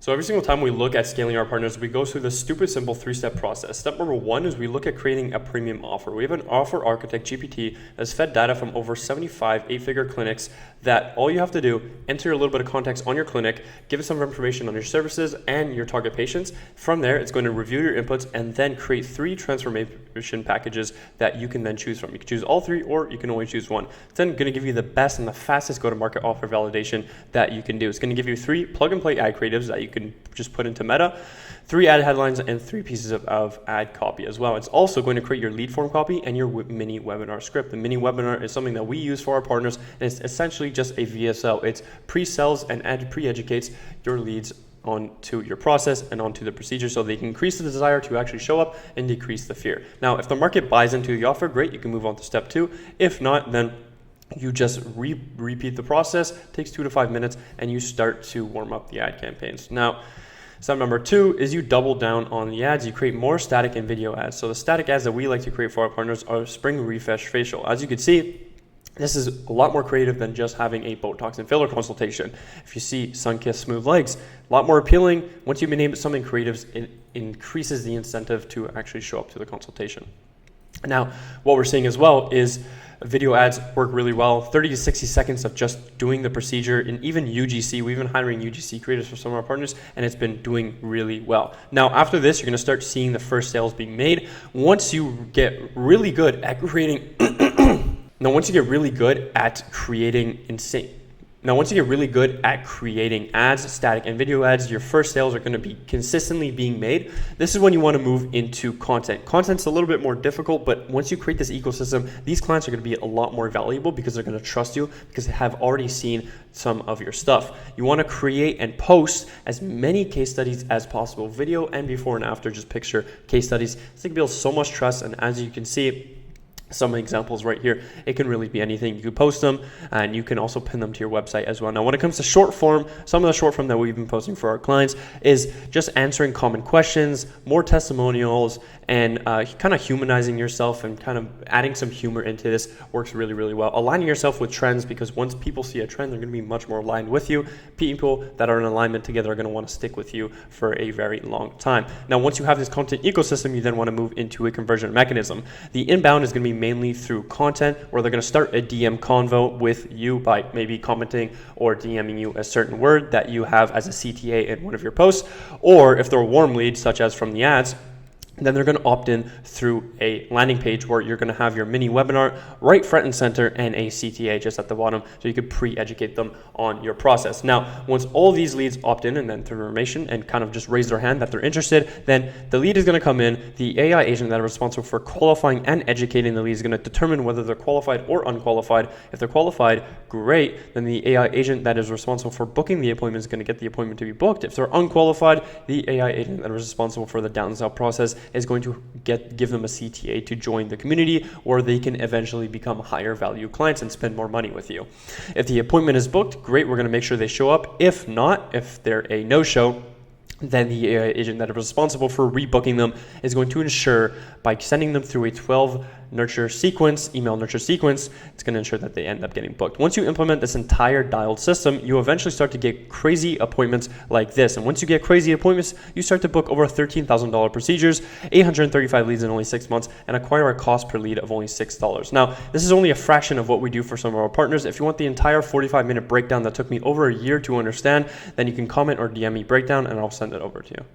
So every single time we look at scaling our partners, we go through this stupid simple 3-step process. Step number 1 is we look at creating a premium offer. We have an offer architect GPT that's fed data from over 75 8-figure clinics that all you have to do, enter a little bit of context on your clinic, give it some information on your services and your target patients. From there, it's going to review your inputs and then create 3 transformation packages that you can then choose from. You can choose all 3 or you can only choose 1. It's then going to give you the best and the fastest go-to-market offer validation that you can do. It's going to give you 3 plug-and-play ad creatives that you can just put into Meta, 3 ad headlines, and 3 pieces of ad copy as well. It's also going to create your lead form copy and your mini webinar script. The mini webinar is something that we use for our partners, and it's essentially just a VSL. It's pre-sells and pre-educates your leads onto your process and onto the procedure so they can increase the desire to actually show up and decrease the fear. Now, if the market buys into the offer, great, you can move on to step 2. If not, then you just repeat the process. It takes 2 to 5 minutes and you start to warm up the ad campaigns. Now, step number 2 is you double down on the ads. You create more static and video ads. So the static ads that we like to create for our partners are spring refresh facial. As you can see, this is a lot more creative than just having a Botox and filler consultation. If you see sun-kissed smooth legs, a lot more appealing. Once you name something creative, it increases the incentive to actually show up to the consultation. Now, what we're seeing as well is video ads work really well. 30 to 60 seconds of just doing the procedure. And even UGC, we've been hiring UGC creators for some of our partners, and it's been doing really well. Now, after this, you're going to start seeing the first sales being made. Once you get really good at creating once you get really good at creating ads, static and video ads, your first sales are going to be consistently being made. This is when you want to move into content. Content's a little bit more difficult, but once you create this ecosystem, these clients are going to be a lot more valuable because they're going to trust you because they have already seen some of your stuff. You want to create and post as many case studies as possible, video and before and after, just picture case studies. It's going to build so much trust, and as you can see, some examples right here, it can really be anything. You can post them and you can also pin them to your website as well. Now, when it comes to short form, some of the short form that we've been posting for our clients is just answering common questions, more testimonials, and kind of humanizing yourself and kind of adding some humor into this works really, really well. Aligning yourself with trends, because once people see a trend, they're going to be much more aligned with you. People that are in alignment together are going to want to stick with you for a very long time. Now, once you have this content ecosystem, you then want to move into a conversion mechanism. The inbound is going to be mainly through content, where they're going to start a DM convo with you by maybe commenting or DMing you a certain word that you have as a CTA in one of your posts, or if they're a warm lead, such as from the ads, then they're going to opt in through a landing page where you're going to have your mini webinar right front and center and a CTA just at the bottom, so you could pre-educate them on your process. Now, once all these leads opt in and then through information and kind of just raise their hand that they're interested, then the lead is going to come in. The AI agent that is responsible for qualifying and educating the lead is going to determine whether they're qualified or unqualified. If they're qualified, great. Then the AI agent that is responsible for booking the appointment is going to get the appointment to be booked. If they're unqualified, the AI agent that is responsible for the downsell process is going to give them a CTA to join the community, or they can eventually become higher value clients and spend more money with you. If the appointment is booked, great, we're going to make sure they show up. If not, if they're a no-show, then the AI agent that is responsible for rebooking them is going to ensure by sending them through a 12 email nurture sequence, it's going to ensure that they end up getting booked. Once you implement this entire dialed system, you eventually start to get crazy appointments like this. And once you get crazy appointments, you start to book over $13,000 procedures, 835 leads in only 6 months, and acquire a cost per lead of only $6. Now, this is only a fraction of what we do for some of our partners. If you want the entire 45-minute breakdown that took me over a year to understand, then you can comment or DM me breakdown and I'll send it over to you.